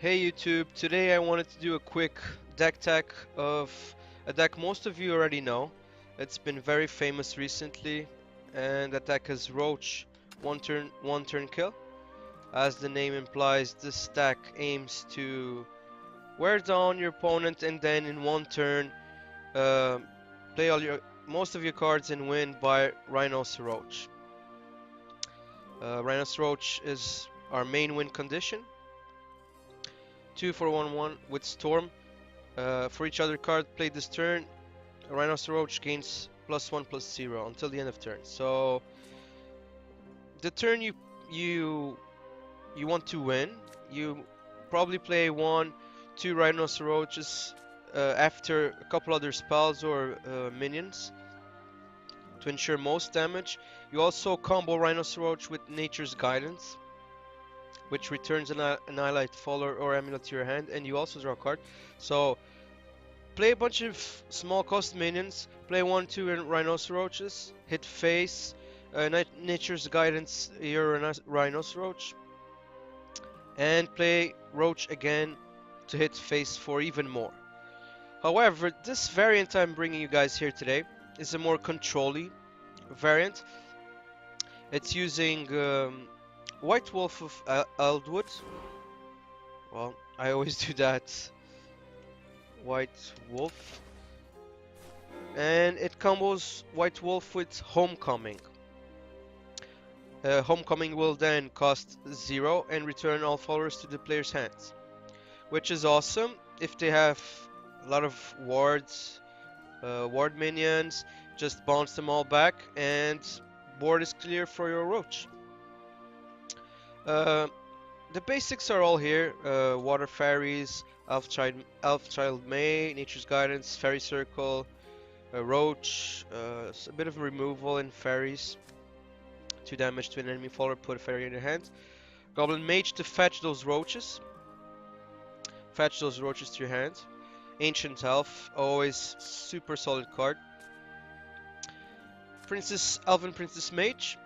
Hey YouTube, today I wanted to do a quick deck tech of a deck most of you already know. It's been very famous recently, and that deck is Roach, one turn kill. As the name implies, this deck aims to wear down your opponent and then in one turn uh, play most of your cards and win by Roach. Roach is our main win condition. 2 for 1/1 with Storm. For each other card played this turn, Roach gains +1/+0 until the end of turn. So the turn you you want to win, you probably play 1, 2 Roaches after a couple other spells or minions to ensure most damage. You also combo Roach with Nature's Guidance, which returns an Annihilate Follower or Amulet to your hand, and you also draw a card. So play a bunch of small cost minions, play 1, 2 and Roaches, hit face, Nature's Guidance your Roach, and play Roach again to hit face for even more. However, this variant I'm bringing you guys here today is a more control-y variant. It's using White Wolf of Eldwood. Well, I always do that. White Wolf. And it combos White Wolf with Homecoming. Homecoming will then cost 0 and return all followers to the player's hands, which is awesome if they have a lot of wards, ward minions. Just bounce them all back and board is clear for your Roach. The basics are all here: Water Fairies, Elf Child May, Nature's Guidance, Fairy Circle, Roach, a bit of removal in fairies. 2 damage to an enemy follower, put a fairy in your hand. Goblin Mage to fetch those roaches. Fetch those roaches to your hand. Ancient Elf, always super solid card. Elven Princess Mage.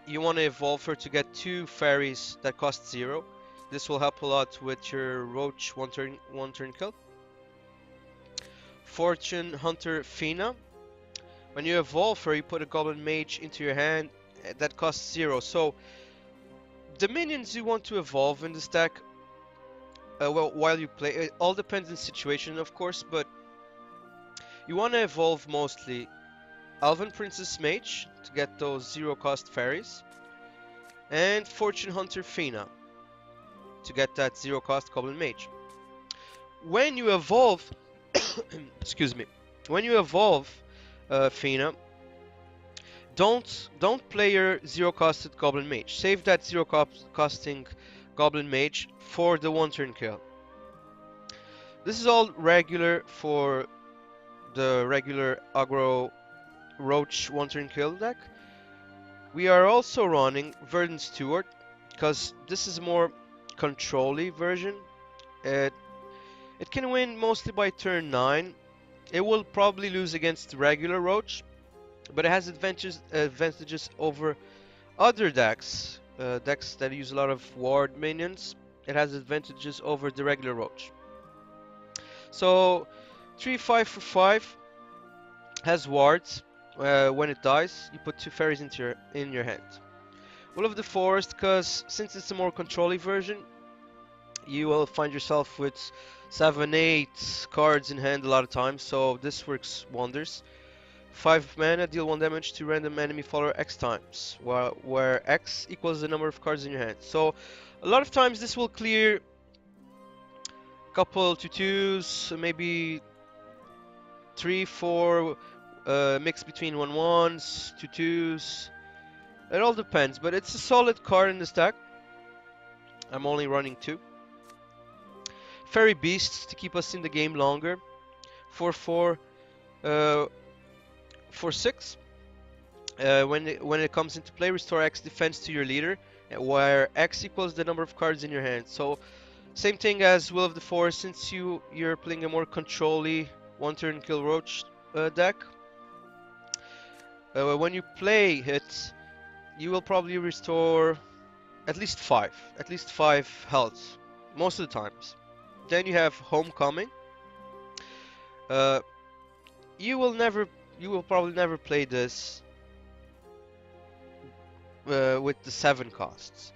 You want to evolve her to get 2 fairies that cost 0. This will help a lot with your Roach one turn kill. Fortune Hunter Fina. When you evolve her, you put a Goblin Mage into your hand that costs 0. So the minions you want to evolve in this deck, well, while you play, it all depends on situation, of course, but you want to evolve mostly Elven Princess Mage to get those 0 cost fairies, and Fortune Hunter Fina to get that 0 cost Goblin Mage. When you evolve, excuse me, when you evolve Fina, don't play your 0 costed Goblin Mage. Save that 0 costing Goblin Mage for the 1 turn kill. This is all regular for the regular aggro Roach 1 turn kill deck. We are also running Verdant Steward because this is a more control-y version. It can win mostly by turn 9. It will probably lose against regular Roach, but it has advantages over other decks, decks that use a lot of ward minions. It has advantages over the regular Roach. So 3/5 for 5 has wards. When it dies, you put 2 fairies in your hand. Will of the Forest, because since it's a more control-y version, you will find yourself with 7-8 cards in hand a lot of times, so this works wonders. 5 mana, deal 1 damage to random enemy follower X times, where X equals the number of cards in your hand. So a lot of times this will clear a couple 2/2s, maybe 3-4, mix between 1/1s, 2/2s. It all depends, but it's a solid card in this deck. I'm only running 2. Fairy Beasts to keep us in the game longer. 4/4, 4/6. When it comes into play, restore X defense to your leader, where X equals the number of cards in your hand. So same thing as Will of the Forest, since you're playing a more control-y 1 turn kill Roach deck. When you play it, you will probably restore at least 5 health most of the times. Then you have Homecoming. Uh, you will probably never play this with the 7 costs.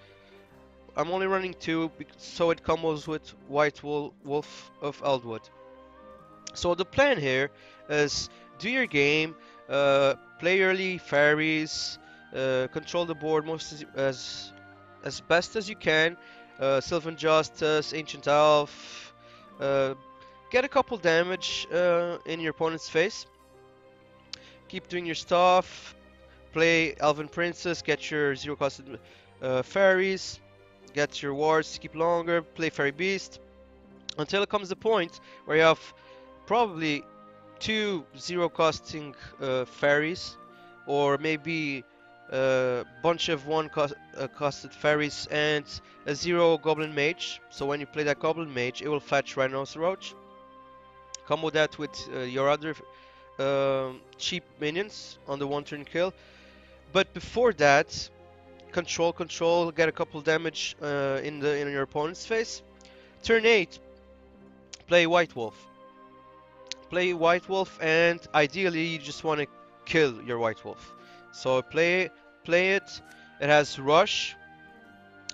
I'm only running 2, so it combos with White Wolf of Eldwood. So the plan here is do your game, play early fairies, control the board as best as you can. Sylvan Justice, Ancient Elf, uh, get a couple damage in your opponent's face. Keep doing your stuff. Play Elven Princess, get your zero cost fairies, get your wards to keep longer. Play Fairy Beast until it comes the point where you have probably 2 zero costing fairies, or maybe a bunch of 1 costed fairies and a 0 goblin mage. So when you play that goblin mage, it will fetch Rhinoceros Roach. Combo that with your other cheap minions on the 1 turn kill. But before that, control, get a couple damage in your opponent's face. Turn 8, play White Wolf. Play White Wolf, and ideally you just want to kill your White Wolf. So play it. It has Rush.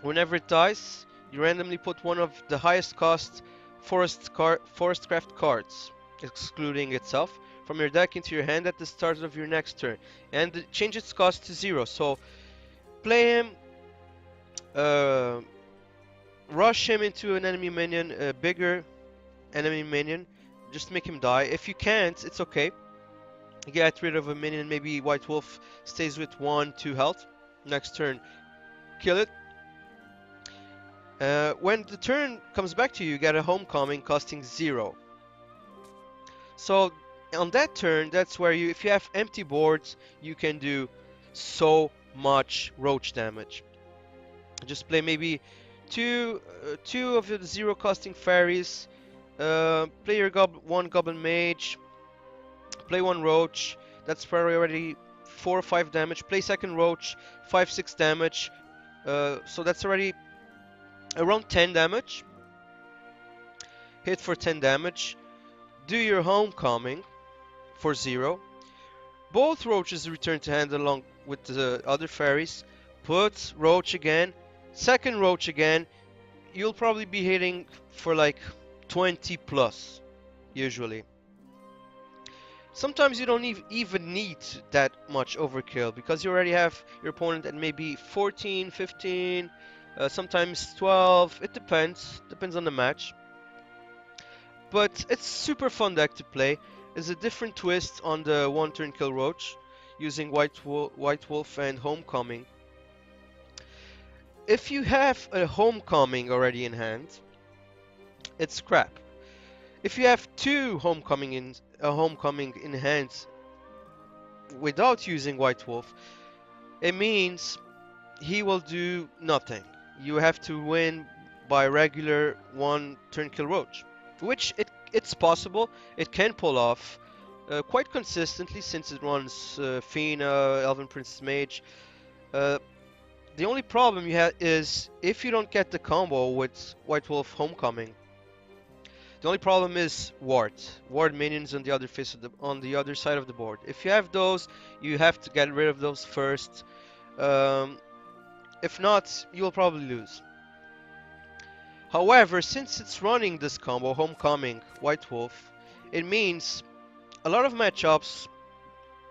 Whenever it dies, you randomly put one of the highest cost Forestcraft cards, excluding itself, from your deck into your hand at the start of your next turn, and change its cost to 0. So play him, rush him into an enemy minion, a bigger enemy minion. Just make him die. If you can't, it's okay. Get rid of a minion, maybe White Wolf stays with 1-2 health. Next turn, kill it. When the turn comes back to you, you get a Homecoming costing 0. So on that turn, that's where if you have empty boards, you can do so much roach damage. Just play maybe two of the 0 costing fairies. Play your 1 goblin mage. Play 1 roach. That's probably already 4 or 5 damage. Play second roach, 5-6 damage. So that's already around 10 damage. Hit for 10 damage. Do your Homecoming for 0. Both roaches return to hand along with the other fairies. Put roach again. Second roach again. You'll probably be hitting for like 20 plus, usually. Sometimes you don't even need that much overkill, because you already have your opponent at maybe 14, 15, sometimes 12. It depends on the match. But it's super fun deck to play. It's a different twist on the 1 turn kill roach, using White Wolf and Homecoming. If you have a Homecoming already in hand, it's crap. If you have 2 Homecoming in hand without using White Wolf, it means he will do nothing. You have to win by regular 1 turn kill roach, which it's possible. It can pull off quite consistently, since it runs Fina, Elven Princess Mage. The only problem you have is if you don't get the combo with White Wolf Homecoming. The only problem is ward minions on the other side of the board. If you have those, you have to get rid of those first. If not, you'll probably lose. However, since it's running this combo, Homecoming, White Wolf, it means a lot of matchups,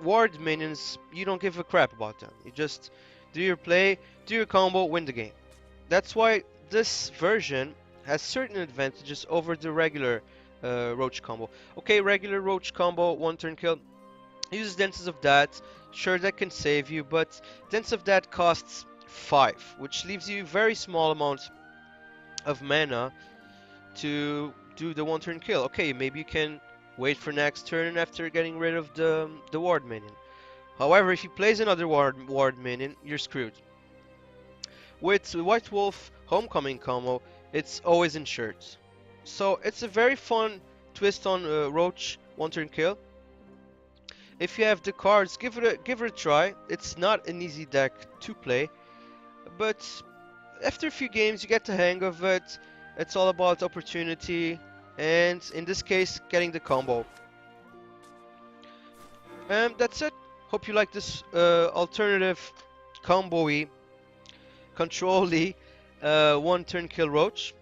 ward minions, you don't give a crap about them. You just do your play, do your combo, win the game. That's why this version has certain advantages over the regular Roach combo. Okay, regular Roach combo, 1 turn kill, uses Dances of That. Sure, that can save you, but Dance of That costs 5, which leaves you very small amounts of mana to do the 1 turn kill. Okay, maybe you can wait for next turn after getting rid of the ward minion. However, if he plays another ward minion, you're screwed. With White Wolf Homecoming combo, it's always insured. So it's a very fun twist on Roach 1 turn kill. If you have the cards, give it a try. It's not an easy deck to play, but after a few games you get the hang of it. It's all about opportunity, and in this case, getting the combo. And that's it. Hope you like this alternative combo-y, control-y, one turn kill roach.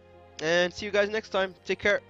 And see you guys next time. Take care.